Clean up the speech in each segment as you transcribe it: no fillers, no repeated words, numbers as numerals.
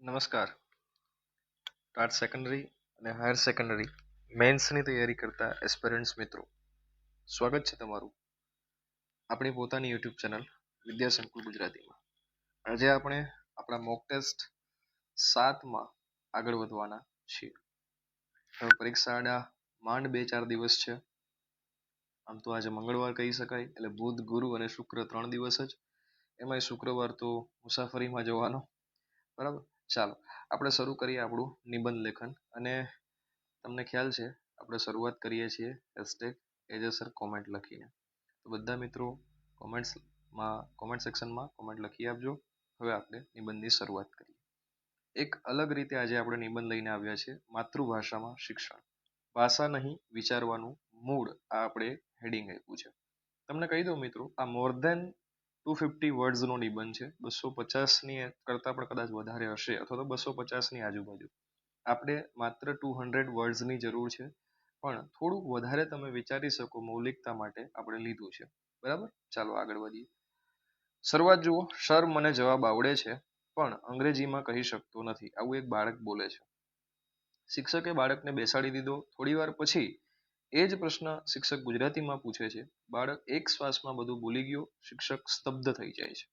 નમસ્કાર. TAT secondary અને higher secondary મેન્સની તૈયારી કરતા એસ્પિરન્ટ્સ મિત્રો, સ્વાગત છે તમારું આપણી પોતાની યુટ્યુબ ચેનલ વિદ્યા સંકુલ ગુજરાતીમાં. આજે આપણે આપણા મોક ટેસ્ટ 7માં આગળ વધવાના છીએ. હવે પરીક્ષાના માંડ 2-4 દિવસ છે. આમ તો આજે મંગળવાર કહી શકાય, એટલે બુધ, ગુરુ અને શુક્ર 3 દિવસ જ. એમાંય શુક્રવાર તો મુસાફરીમાં જવાનો. બરાબર, ચાલો આપણે શરૂ કરીએ આપણું નિબંધ લેખન. અને તમને ખ્યાલ છે આપણે શરૂઆત કરીએ છીએ #એજેસર કોમેન્ટ લખીને. તો બધા મિત્રો કોમેન્ટ સેક્શનમાં કોમેન્ટ લખી આપજો. હવે આપણે નિબંધની શરૂઆત કરીએ. એક અલગ રીતે આજે આપણે નિબંધ લઈને આવ્યા છે, માતૃભાષામાં શિક્ષણ. ભાષા નહીં, વિચારવાનું મૂળ, આ આપણે હેડિંગ આપ્યું છે. તમને કહી દઉં મિત્રો, આ મોર ધેન 250 વર્ડ્સનો નિબંધ છે. 250ની કરતાં પણ કદાચ વધારે હશે, અથવા તો 250ની આજુબાજુ. આપણે માત્ર 200 વર્ડ્સની જરૂર છે, પણ થોડુંક વધારે તમે વિચારી શકો મૌલિકતા માટે આપણે લીધું છે. બરાબર, ચાલો આગળ વધીએ. શરૂઆત જુઓ. સર, મને જવાબ આવડે છે પણ અંગ્રેજીમાં કહી શકતો નથી, આવું એક બાળક બોલે છે. શિક્ષકે બાળકને બેસાડી દીધો. થોડી વાર પછી એ જ પ્રશ્ન શિક્ષક ગુજરાતીમાં પૂછે છે. બાળક એક શ્વાસમાં બધું ભૂલી ગયો. શિક્ષક સ્તબ્ધ થઈ જાય છે.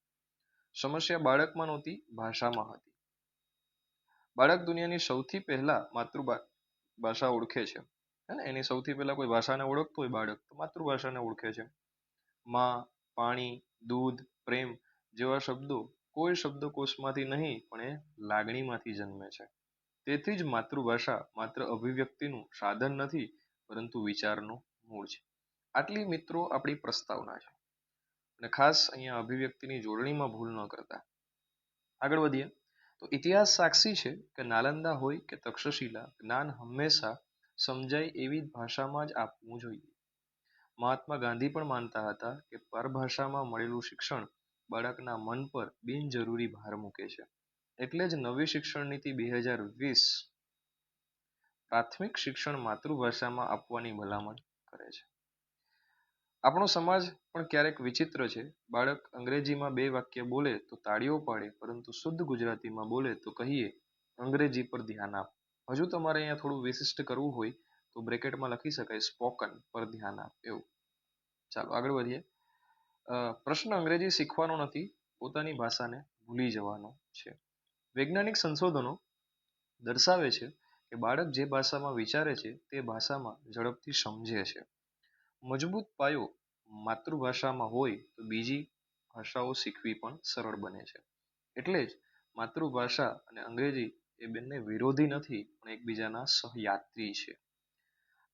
સમસ્યા બાળકમાં નહોતી, ભાષામાં હતી. બાળક દુનિયાની સૌથી પહેલા માતૃભાષા ઓળખે છે. એની સૌથી પહેલા કોઈ ભાષાને ઓળખતું હોય બાળક, તો માતૃભાષાને ઓળખે છે. માં, પાણી, દૂધ, પ્રેમ જેવા શબ્દો કોઈ શબ્દકોશમાંથી નહીં, પણ એ લાગણીમાંથી જન્મે છે. તેથી જ માતૃભાષા માત્ર અભિવ્યક્તિનું સાધન નથી, પરંતુ વિચારનું મૂળ છે. આટલી મિત્રો આપણી પ્રસ્તાવના છે. અને ખાસ અહીંયા અભિવ્યક્તિની જોડણીમાં ભૂલ ન કરતા. આગળ વધીએ તો ઇતિહાસ સાક્ષી છે કે નાલંદા હોય કે તક્ષશિલા, જ્ઞાન હંમેશા સમજાય એવી ભાષામાં જ આપવું જોઈએ. મહાત્મા ગાંધી પણ માનતા હતા કે પરભાષામાં મળેલું શિક્ષણ બાળકના મન પર બિનજરૂરી ભાર મૂકે છે. એટલે જ નવી શિક્ષણ નીતિ 2020 પ્રાથમિક શિક્ષણ માતૃભાષામાં આપવાની ભલામણ કરે છે. આપણો સમાજ પણ ક્યારેક વિચિત્ર છે. બાળક અંગ્રેજીમાં 2 વાક્ય બોલે તો તાળીઓ પાડે, પરંતુ શુદ્ધ ગુજરાતીમાં બોલે તો કહીએ અંગ્રેજી પર ધ્યાન આપ. હજુ તમારે અહીંયા થોડું વિશિષ્ટ કરવું હોય તો બ્રેકેટમાં લખી શકાય સ્પોકન પર ધ્યાન આપ, એવું. ચાલો આગળ વધીએ. પ્રશ્ન અંગ્રેજી શીખવાનો નથી, પોતાની ભાષાને ભૂલી જવાનો છે. વૈજ્ઞાનિક સંશોધનો દર્શાવે છે કે બાળક જે ભાષામાં વિચારે છે તે ભાષામાં ઝડપથી સમજે છે. મજબૂત પાયો માતૃભાષામાં હોય તો બીજી ભાષાઓ શીખવી પણ સરળ બને છે. એટલે જ માતૃભાષા અને અંગ્રેજી એ બંને વિરોધી નથી, પણ એકબીજાના સહયાત્રી છે.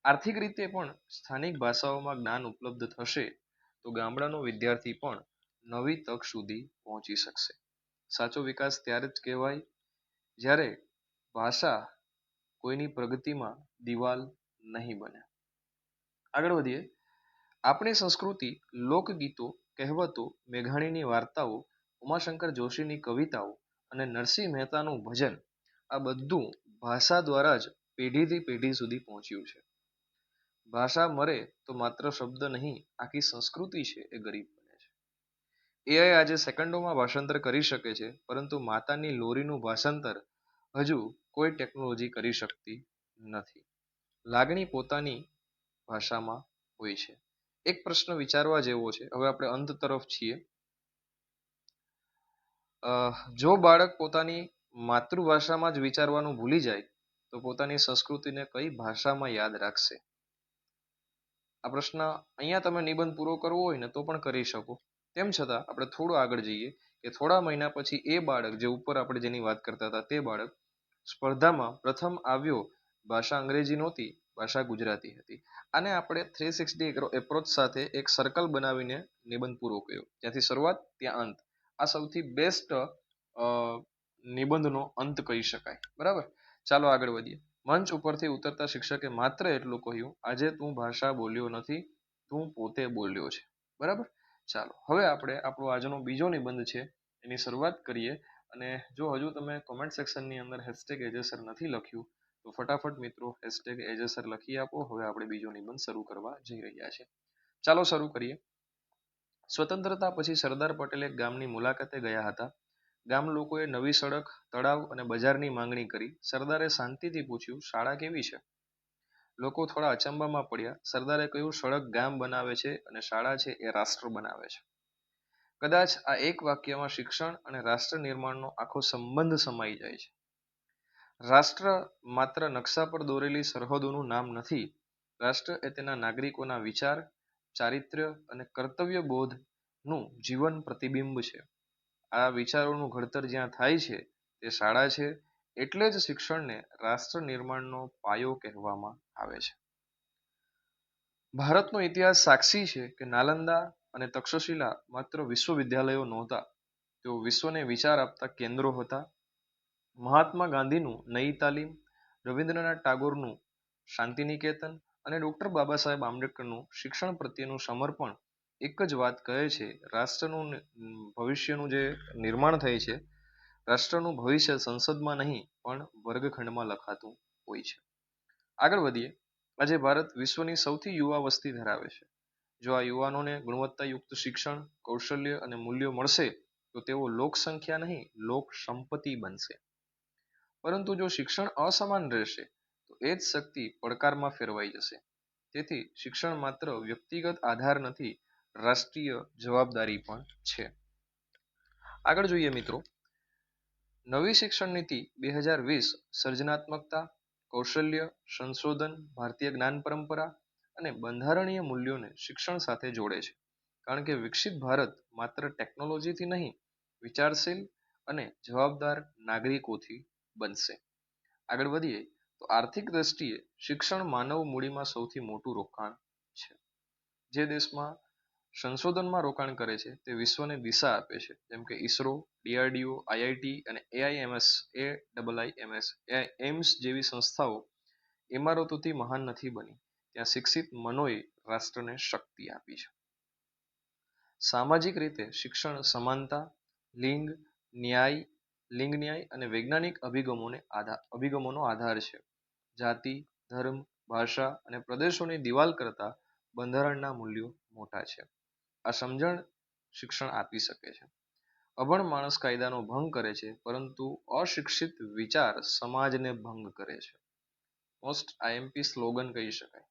આર્થિક રીતે પણ સ્થાનિક ભાષાઓમાં જ્ઞાન ઉપલબ્ધ થશે તો ગામડાનો વિદ્યાર્થી પણ નવી તક સુધી પહોંચી શકશે. સાચો વિકાસ ત્યારે જ કહેવાય જ્યારે ભાષા કોઈની પ્રગતિમાં દિવાલ નહીં બને. આગળ વધીએ. આપણી સંસ્કૃતિ, લોકગીતો, કહેવતો, મેઘાણીની વાર્તાઓ, ઉમાશંકર જોશીની કવિતાઓ અને નરસિંહ મહેતાનું ભજન, આ બધું ભાષા દ્વારા જ પેઢીથી પેઢી સુધી પહોંચ્યું છે. ભાષા મરે તો માત્ર શબ્દ નહીં, આખી સંસ્કૃતિ છે એ ગરીબ બને છે. એઆઈ આજે સેકન્ડોમાં ભાષાંતર કરી શકે છે, પરંતુ માતાની લોરીનું ભાષાંતર હજુ કોઈ ટેકનોલોજી કરી શકતી નથી. લાગણી પોતાની ભાષામાં હોય છે. એક પ્રશ્ન વિચારવા જેવો છે. હવે આપણે અંત તરફ છીએ. જો બાળક પોતાની માતૃભાષામાં જ વિચારવાનું ભૂલી જાય તો પોતાની સંસ્કૃતિને કઈ ભાષામાં યાદ રાખશે? આ પ્રશ્ન અહીંયા તમે નિબંધ પૂરો કરવો હોય ને તો પણ કરી શકો. તેમ છતાં આપણે થોડું આગળ જઈએ કે થોડા મહિના પછી એ બાળક, જે ઉપર આપણે જેની વાત કરતા હતા તે બાળક, સ્પર્ધામાં પ્રથમ આવ્યો. ભાષા અંગ્રેજી નહોતી, ભાષા ગુજરાતી હતી. આને આપણે 360 એપ્રોચ સાથે એક સર્કલ બનાવીને નિબંધ પૂરો કર્યો. ત્યાંથી શરૂઆત, ત્યાં અંત. આ સૌથી બેસ્ટ નિબંધનો અંત કહી શકાય. બરાબર, ચાલો આગળ વધીએ. મંચ ઉપરથી ઉતરતા શિક્ષકે માત્ર એટલું કહ્યું, આજે તું ભાષા બોલ્યો નથી, તું પોતે બોલ્યો છે. બરાબર, ચાલો હવે આપણે આપણો આજનો બીજો નિબંધ છે એની શરૂઆત કરીએ. અને જો હજુ તમે કોમેન્ટ સેક્શનની અંદર #એજેસર નથી લખ્યું તો ફટાફટ મિત્રો #એજેસર લખી આપો. હવે આપણે બીજો નિબંધ શરૂ કરવા જઈ રહ્યા છીએ. ચાલો શરૂ કરીએ. સ્વતંત્રતા પછી સરદાર પટેલ એક ગામની મુલાકાતે ગયા હતા. ગામ લોકોએ નવી સડક, તળાવ અને બજારની માંગણી કરી. સરદારે શાંતિથી પૂછ્યું, શાળા કેવી છે? લોકો થોડા અચંબામાં પડ્યા. સરદારે કહ્યું, સડક ગામ બનાવે છે અને શાળા છે એ રાષ્ટ્ર બનાવે છે. કદાચ આ એક વાક્યમાં શિક્ષણ અને રાષ્ટ્ર નિર્માણનો આખો સંબંધ સમાઈ જાય છે. રાષ્ટ્ર માત્ર નકશા પર દોરેલી સરહદોનું નામ નથી. રાષ્ટ્ર એ તેના નાગરિકોના વિચાર, ચારિત્ર્ય અને કર્તવ્ય બોધનું જીવન પ્રતિબિંબ છે. આ વિચારોનું ઘડતર જ્યાં થાય છે તે શાળા છે. એટલે જ શિક્ષણને રાષ્ટ્ર નિર્માણનો પાયો કહેવામાં આવે છે. ભારતનો ઇતિહાસ સાક્ષી છે કે નાલંદા અને તક્ષશિલા માત્ર વિશ્વવિદ્યાલયો નહોતા, તેઓ વિશ્વને વિચાર આપતા કેન્દ્રો હતા. મહાત્મા ગાંધીનું નઈ તાલીમ, રવિન્દ્રનાથ ટાગોરનું શાંતિનિકેતન અને ડોક્ટર બાબા સાહેબ આંબેડકરનું શિક્ષણ પ્રત્યેનું સમર્પણ એક જ વાત કહે છે, રાષ્ટ્રનું ભવિષ્યનું જે નિર્માણ થાય છે, રાષ્ટ્રનું ભવિષ્ય સંસદમાં નહીં પણ વર્ગખંડમાં લખાતું હોય છે. આગળ વધીએ. આજે ભારત વિશ્વની સૌથી યુવા વસ્તી ધરાવે છે. જો આ યુવાનોને ગુણવત્તાયુક્ત શિક્ષણ, કૌશલ્ય અને મૂલ્યો મળશે તો તેઓ લોકસંખ્યા નહીં, લોક સંપત્તિ બનશે. પરંતુ જો શિક્ષણ અસમાન રહેશે તો એ જ શક્તિ પડકારમાં ફેરવાઈ જશે. તેથી શિક્ષણ માત્ર વ્યક્તિગત આધાર નથી, રાષ્ટ્રીય જવાબદારી પણ છે. આગળ જોઈએ મિત્રો. નવી શિક્ષણ નીતિ 2020 સર્જનાત્મકતા, કૌશલ્ય, સંશોધન, ભારતીય જ્ઞાન પરંપરા અને બંધારણીય મૂલ્યોને શિક્ષણ સાથે જોડે છે. કારણ કે વિકસિત ભારત માત્ર ટેકનોલોજીથી નહીં, વિચારશીલ અને જવાબદાર નાગરિકોથી બનશે. આગળ વધીએ તો આર્થિક દ્રષ્ટિએ શિક્ષણ માનવ મૂડીમાં સૌથી મોટું રોકાણ છે. જે દેશમાં સંશોધનમાં રોકાણ કરે છે તે વિશ્વને દિશા આપે છે. જેમ કે ઇસરો, ડીઆરડીઓ, આઈઆઈટી અને એમ્સ જેવી સંસ્થાઓ ઇમારતોથી મહાન નથી બની, ત્યાં શિક્ષિત મનોએ રાષ્ટ્રને શક્તિ આપી છે. સામાજિક રીતે શિક્ષણ સમાનતા, લિંગ ન્યાય અને વૈજ્ઞાનિક અભિગમોનો આધાર છે. જાતિ, ધર્મ, ભાષા અને પ્રદેશોની દિવાલ કરતા બંધારણના મૂલ્યો મોટા છે. આ સમજણ શિક્ષણ આપી શકે છે. અભણ માણસ કાયદાનો ભંગ કરે છે, પરંતુ અશિક્ષિત વિચાર સમાજને ભંગ કરે છે. મોસ્ટ આઈએમપી સ્લોગન કહી શકાય.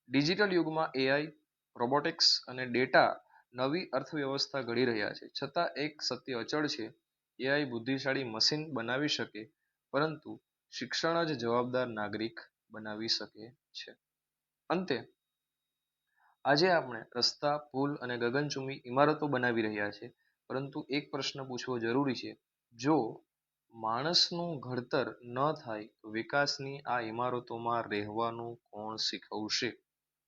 ડિજિટલ યુગમાં એઆઈ, રોબોટિક્સ અને ડેટા નવી અર્થવ્યવસ્થા ઘડી રહ્યા છે. છતાં એક સત્ય અચળ છે, એઆઈ બુદ્ધિશાળી મશીન બનાવી શકે, પરંતુ શિક્ષણ જ જવાબદાર નાગરિક બનાવી શકે છે. અંતે આજે આપણે રસ્તા, પુલ અને ગગનચુંબી ઇમારતો બનાવી રહ્યા છે, પરંતુ એક પ્રશ્ન પૂછવો જરૂરી છે, જો માણસનું ઘડતર ન થાય તો વિકાસની આ ઇમારતોમાં રહેવાનું કોણ શીખવશે?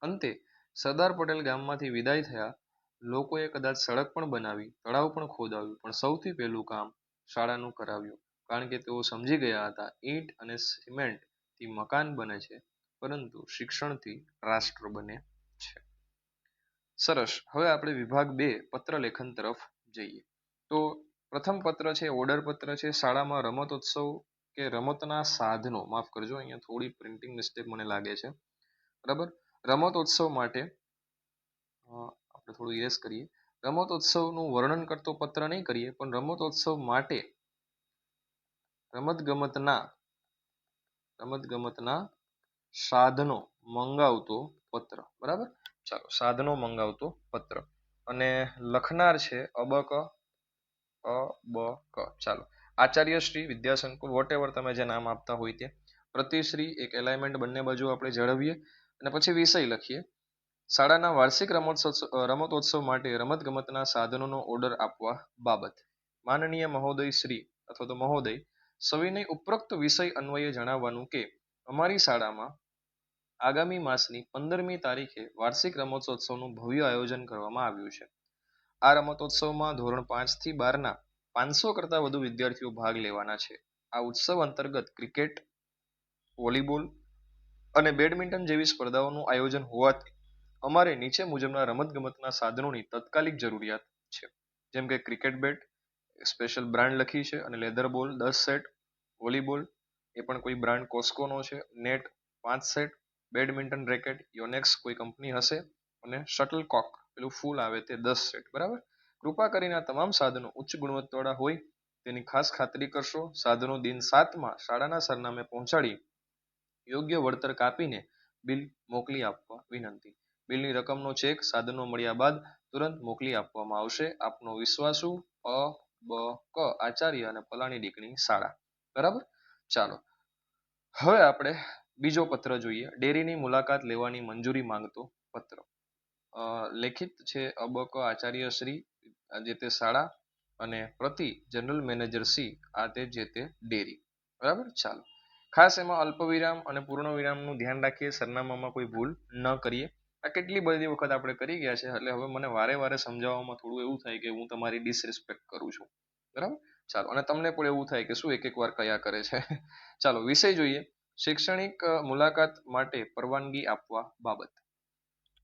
અંતે સરદાર પટેલ ગામમાંથી વિદાય થયા. લોકોએ કદાચ સડક પણ બનાવી, તળાવ પણ ખોદાવ્યું, પણ સૌથી પહેલું કામ શાળાનું કરાવ્યું. કારણ કે તેઓ સમજી ગયા હતા, ઈંટ અને સિમેન્ટથી મકાન બને છે, પરંતુ શિક્ષણથી રાષ્ટ્ર બને છે. સરસ. હવે આપણે વિભાગ 2 પત્ર લેખન તરફ જઈએ. તો પ્રથમ પત્ર છે, ઓર્ડર પત્ર છે. શાળામાં રમતોત્સવ કે રમતના સાધનો, માફ કરજો અહીંયા થોડી પ્રિન્ટિંગ મિસ્ટેક મને લાગે છે, બરાબર. રમતોત્સવ માટે આપણે થોડું યસ કરીએ. રમતોત્સવનું વર્ણન કરતો પત્ર નહીં કરીએ, પણ રમતોત્સવ માટે રમતગમતના સાધનો મંગાવતો પત્ર, બરાબર. ચાલો, સાધનો મંગાવતો પત્ર. અને લખનાર છે અબક. ચાલો, આચાર્ય શ્રી વિદ્યાશંકર, વોટ એવર તમે જે નામ આપતા હોય તે. પ્રતિશ્રી, એક એલાઇનમેન્ટ બંને બાજુ આપણે જળવીએ અને પછી વિષય લખીએ. શાળાના વાર્ષિક રમતોત્સવ માટે રમતગમતના સાધનોનો ઓર્ડર આપવા બાબત. માનનીય મહોદય શ્રી અથવા તો મહોદય, સવિનય ઉપરોક્ત વિષય અન્વયે જણાવવાનું કે અમારી શાળામાં આગામી માસની 15મી તારીખે વાર્ષિક રમતોત્સવનું ભવ્ય આયોજન કરવામાં આવ્યું છે. આ રમતોત્સવમાં ધોરણ 5 થી 12ના 500 કરતાં વધુ વિદ્યાર્થીઓ ભાગ લેવાના છે. આ ઉત્સવ અંતર્ગત ક્રિકેટ, વોલીબોલ અને બેડમિન્ટન જેવી સ્પર્ધાઓનું આયોજન હોવાથી અમારે નીચે મુજબના રમતગમતના સાધનોની તત્કાલિક જરૂરિયાત છે. જેમ કે ક્રિકેટ બેટ, સ્પેશિયલ બ્રાન્ડ લખી છે, અને લેધર બોલ 10 સેટ, વોલીબોલ એ પણ કોઈ બ્રાન્ડ કોસ્કોનો છે, નેટ 5 સેટ, બેડમિન્ટન રેકેટ યોનેક્સ કોઈ કંપની હશે, અને શટલ કોક પેલું ફૂલ આવે તે 10 સેટ, બરાબર. કૃપા કરીને આ તમામ સાધનો ઉચ્ચ ગુણવત્તાવાળા હોય તેની ખાસ ખાતરી કરશો. સાધનો દિન 7માં શાળાના સરનામે પહોંચાડી યોગ્ય વળતર કાપીને બિલ મોકલી આપવા વિનંતી. બિલની રકમનો ચેક સાધનો મળ્યા બાદ તુરંત મોકલી આપવામાં આવશે. આપનો વિશ્વાસુ ક આચાર્ય અને પલાણી ડીકણી શાળા. બરાબર. ચાલો હવે આપણે બીજો પત્ર જોઈએ. ડેરીની મુલાકાત લેવાની મંજૂરી માંગતો પત્ર. લેખિત છે ક આચાર્ય શ્રી જે તે શાળા અને પ્રતિ જનરલ મેનેજર સી આ તે જે તે ડેરી. બરાબર. ચાલો ખાસ એમાં અલ્પવિરામ અને પૂર્ણ વિરામનું ધ્યાન રાખીએ. સરનામામાં કોઈ ભૂલ ન કરીએ. આ કેટલી બધી વખત આપણે કરી ગયા છે એટલે હવે મને વારે વારે સમજાવવામાં થોડું એવું થાય કે હું તમારી ડિસરિસ્પેક્ટ કરું છું. બરાબર. ચાલો અને તમને પણ એવું થાય કે શું એક એક વાર કયા કરે છે. ચાલો વિષય જોઈએ. શૈક્ષણિક મુલાકાત માટે પરવાનગી આપવા બાબત.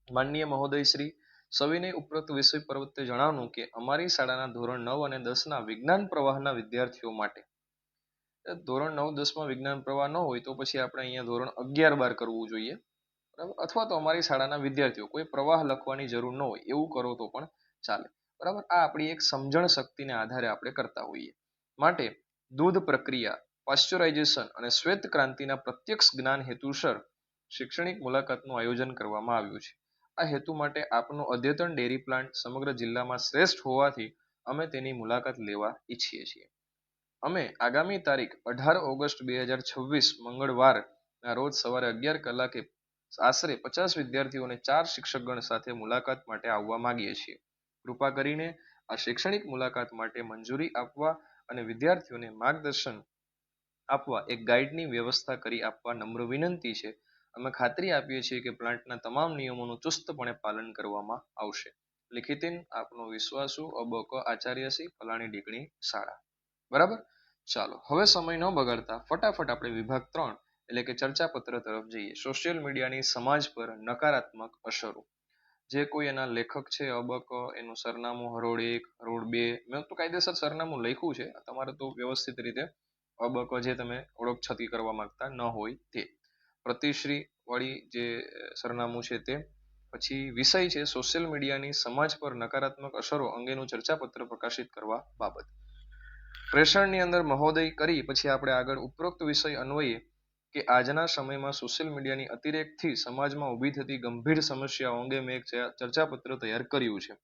માનનીય મહોદય શ્રી, સવિનય ઉપરોક્ત વિષય પ્રવૃત્તિ જણાવવાનું કે અમારી શાળાના ધોરણ 9 અને 10ના વિજ્ઞાન પ્રવાહના વિદ્યાર્થીઓ માટે. ધોરણ 9 10માં વિજ્ઞાન પ્રવાહ ન હોય તો પછી આપણે અહીંયા ધોરણ 11 12 કરવું જોઈએ. બરાબર. અથવા તો અમારી શાળાના વિદ્યાર્થીઓ કોઈ પ્રવાહ લખવાની જરૂર ન હોય એવું કરો તો પણ ચાલે. બરાબર. આ આપણી એક સમજણ શક્તિને આધારે આપણે કરતા હોઈએ. માટે દૂધ પ્રક્રિયા, પાશ્ચરાઇઝેશન અને શ્વેત ક્રાંતિના પ્રત્યક્ષ જ્ઞાન હેતુસર શૈક્ષણિક મુલાકાતનું આયોજન કરવામાં આવ્યું છે. આ હેતુ માટે આપનો અદ્યતન ડેરી પ્લાન્ટ સમગ્ર જિલ્લામાં શ્રેષ્ઠ હોવાથી અમે તેની મુલાકાત લેવા ઈચ્છીએ છીએ. અમે આગામી તારીખ 18 ઓગસ્ટ 2026 મંગળવારના રોજ સવારે 11 કલાકે આશરે 50 વિદ્યાર્થીઓને 4 શિક્ષકગણ સાથે મુલાકાત માટે આવવા માંગીએ છીએ. કૃપા કરીને આ શૈક્ષણિક મુલાકાત માટે મંજૂરી આપવા અને વિદ્યાર્થીઓને માર્ગદર્શન આપવા એક ગાઈડની વ્યવસ્થા કરી આપવા નમ્ર વિનંતી છે. અમે ખાતરી આપીએ છીએ કે પ્લાન્ટના તમામ નિયમોનું ચુસ્તપણે પાલન કરવામાં આવશે. લિખિતિન આપનો વિશ્વાસુ ક આચાર્ય શ્રી પલાણી ડીકણી શાળા. બરાબર. ચાલો હવે સમય ન બગાડતા ફટાફટ આપણે વિભાગ 3 એટલે કે ચર્ચાપત્ર તરફ જઈએ. સોશિયલ મીડિયાની સમાજ પર નકારાત્મક અસરો. જે કોઈ એના લેખક છે ક એનું સરનામું હરોળ 1 હરોળ 2 મેં તો કાયદેસર સરનામું લખ્યું છે. તમારે તો વ્યવસ્થિત રીતે ક જે તમે ઓળખ છતી કરવા માંગતા ન હોય તે. પ્રતિશ્રી વાળી જે સરનામું છે તે. પછી વિષય છે સોશિયલ મીડિયાની સમાજ પર નકારાત્મક અસરો અંગેનું ચર્ચાપત્ર પ્રકાશિત કરવા બાબત. પ્રેષણની અંદર મહોદય કરી પછી આપણે આગળ ઉપરોક્ત વિષય અન્વયે કે આજના સમયમાં સોશિયલ મીડિયાની અતિરેકથી સમાજમાં ઊભી થતી ગંભીર સમસ્યાઓ અંગે મેં એક ચર્ચાપત્ર તૈયાર કર્યું છે.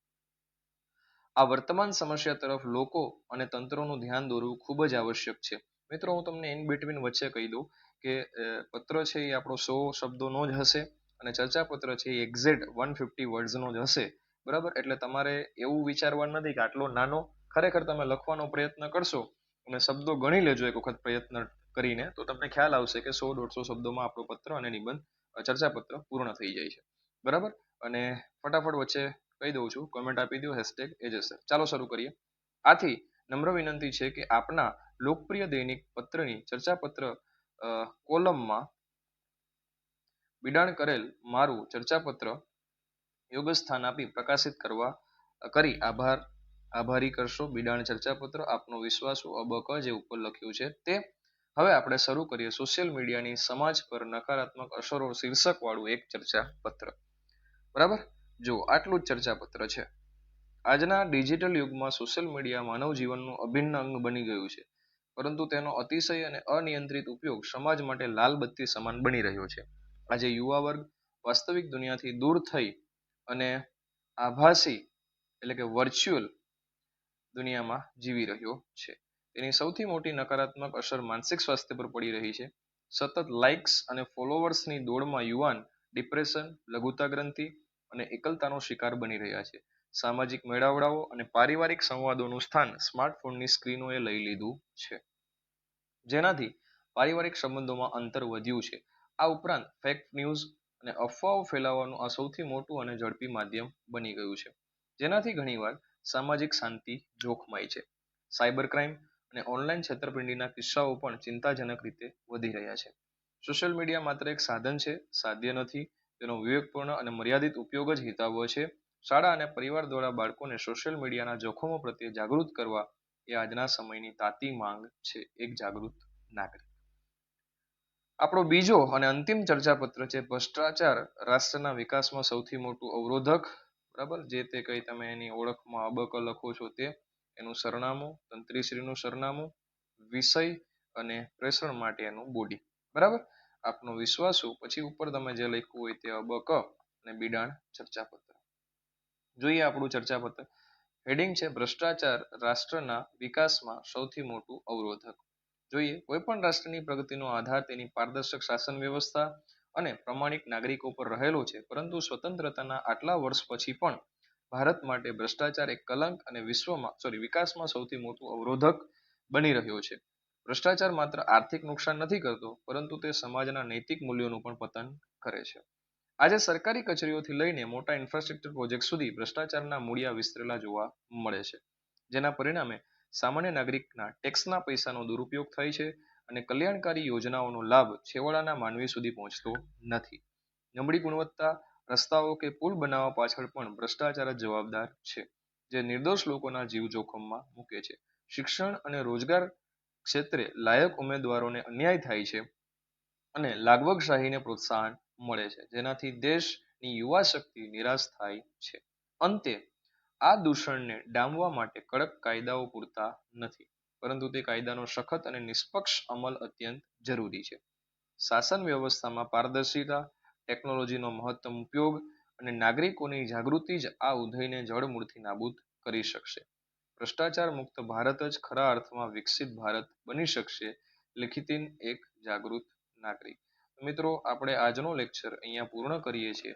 આ વર્તમાન સમસ્યા તરફ લોકો અને તંત્રોનું ધ્યાન દોરવું ખૂબ જ આવશ્યક છે. મિત્રો હું તમને ઇન બિટવીન વચ્ચે કહી દઉં કે પત્ર છે એ આપણો 100 શબ્દોનો જ હશે અને ચર્ચાપત્ર છે એ એક્ઝેક્ટ 150 વર્ડ્સનો જ હશે. બરાબર. એટલે તમારે એવું વિચારવાનું નથી કે આટલો નાનો. ખરેખર તમે લખવાનો પ્રયત્ન કરશો અને શબ્દો ગણી લેજો એક વખત પ્રયત્ન કરીને તો તમને ખ્યાલ આવશે કે 100-150 શબ્દોમાં આપણો પત્ર અને નિબંધ ચર્ચાપત્ર પૂર્ણ થઈ જાય છે. બરાબર. અને ફટાફટ વચ્ચે કહી દઉં છું, કોમેન્ટ આપી દો #AJSir. ચાલો શરૂ કરીએ. આથી નમ્ર વિનંતી છે કે આપના લોકપ્રિય દૈનિક પત્રની ચર્ચાપત્ર કોલમમાં બિડાણ કરેલ મારું ચર્ચાપત્ર યોગ્ય સ્થાન આપી પ્રકાશિત કરી આભારી કરશો. બિડાણ ચર્ચાપત્ર આપનો વિશ્વાસુ ક જે ઉપર લખ્યું છે તે. હવે આપણે શરૂ કરીએ સોશિયલ મીડિયાની સમાજ પર નકારાત્મક અસરો શીર્ષક વાળું એક ચર્ચાપત્ર. બરાબર. જો આટલું જ ચર્ચાપત્ર છે. આજના ડિજિટલ યુગમાં સોશિયલ મીડિયા માનવ જીવનનું અભિન્ન અંગ બની ગયું છે. પરંતુ તેનો અતિશય અને અનિયંત્રિત ઉપયોગ સમાજ માટે લાલ બત્તી સમાન બની રહ્યો છે. આજે યુવા વર્ગ વાસ્તવિક દુનિયાથી દૂર થઈ અને આભાસી એટલે કે વર્ચ્યુઅલ દુનિયામાં જીવી રહ્યો છે. તેની સૌથી મોટી નકારાત્મક અસર માનસિક સ્વાસ્થ્ય પર પડી રહી છે. સતત લાઇક્સ અને ફોલોવર્સની દોડમાં યુવાન ડિપ્રેશન, લઘુતા ગ્રંથિ અને એકલતાનો શિકાર બની રહ્યા છે. સામાજિક મેળાવડાઓ અને પારિવારિક સંવાદોનું સ્થાન સ્માર્ટફોનની સ્ક્રીનોએ લઈ લીધું છે. જેનાથી પારિવારિક સંબંધોમાં અંતર વધ્યું છે. આ ઉપરાંત ફેક ન્યૂઝ અને અફવાઓ ફેલાવવાનું આ સૌથી મોટું અને ઝડપી માધ્યમ બની ગયું છે. જેનાથી ઘણીવાર સામાજિક શાંતિ જોખમાય છે. સાયબર ક્રાઇમ અને ઓનલાઈન છેતરપિંડીના કિસ્સાઓ પણ ચિંતાજનક રીતે વધી રહ્યા છે. સોશિયલ મીડિયા માત્ર એક સાધન છે, સાધ્ય નથી. તેનો વિવેકપૂર્ણ અને મર્યાદિત ઉપયોગ જ હિતાવહ છે. શાળા અને પરિવાર દ્વારા બાળકોને સોશિયલ મીડિયાના જોખમો પ્રત્યે જાગૃત કરવા એ આજના સમયની તાતી માંગ છે. એક જાગૃત નાગરિક. આપણો બીજો અને અંતિમ ચર્ચાપત્ર છે ભ્રષ્ટાચાર રાષ્ટ્રના વિકાસમાં સૌથી મોટું અવરોધક. બરાબર. જે તે કઈ તમે એની ઓળખમાં ક લખો છો તે. એનું સરનામું, તંત્રીશ્રીનું સરનામું, વિષય અને પ્રેષણ માટેનું બોડી. બરાબર. આપનો વિશ્વાસુ પછી ઉપર તમે જે લખ્યું હોય તે અબક અને બિડાણ ચર્ચાપત્ર. જોઈએ આપણું ચર્ચાપત્ર. હેડિંગ છે ભ્રષ્ટાચાર રાષ્ટ્રના વિકાસમાં સૌથી મોટું અવરોધક. જોઈએ કોઈ પણ રાષ્ટ્રની પ્રગતિનો આધાર તેની પારદર્શક શાસન વ્યવસ્થા અને પ્રમાણિક નાગરિકો પર રહેલો છે, પરંતુ સ્વતંત્રતાના આટલા વર્ષ પછી પણ ભારત માટે ભ્રષ્ટાચાર એક કલંક અને વિકાસમાં સૌથી મોટું અવરોધક બની રહ્યો છે. ભ્રષ્ટાચાર માત્ર આર્થિક નુકસાન નથી કરતો, પરંતુ તે સમાજના નૈતિક મૂલ્યોનું પણ પતન કરે છે. આજે સરકારી કચેરીઓથી લઈને મોટા ઇન્ફ્રાસ્ટ્રક્ચર પ્રોજેક્ટ સુધી ભ્રષ્ટાચારના મૂળિયા વિસ્તરેલા જોવા મળે છે, જેના પરિણામે સામાન્ય નાગરિકના ટેક્સના પૈસાનો દુરુપયોગ થાય છે અને કલ્યાણકારી યોજનાઓનો લાભ છેવાડાના માનવી સુધી પહોંચતો નથી. નબળી ગુણવત્તા રસ્તાઓ કે પુલ બનાવવા પાછળ પણ ભ્રષ્ટાચાર જ જવાબદાર છે, જે નિર્દોષ લોકોના જીવ જોખમમાં મૂકે છે. શિક્ષણ અને રોજગાર ક્ષેત્રે લાયક ઉમેદવારોને અન્યાય થાય છે અને લાગવગશાહીને પ્રોત્સાહન મળે છે, જેનાથી દેશની યુવા શક્તિ નિરાશ થાય છે. અંતે આ દૂષણને ડામવા માટે કડક કાયદાઓ પૂરતા નથી, પરંતુ તે કાયદાનો સખત અને નિષ્પક્ષ અમલ અત્યંત જરૂરી છે. શાસન વ્યવસ્થામાં પારદર્શિતા, ટેકનોલોજીનો મહત્તમ ઉપયોગ અને નાગરિકોની જાગૃતિ જ આ ઉધઈને જળમૂળથી નાબૂદ કરી શકશે. ભ્રષ્ટાચાર મુક્ત ભારત જ ખરા અર્થમાં વિકસિત ભારત બની શકશે. લિખિતિન એક જાગૃત નાગરિક. મિત્રો, આપણે આજનો લેક્ચર અહીંયા પૂર્ણ કરીએ છીએ.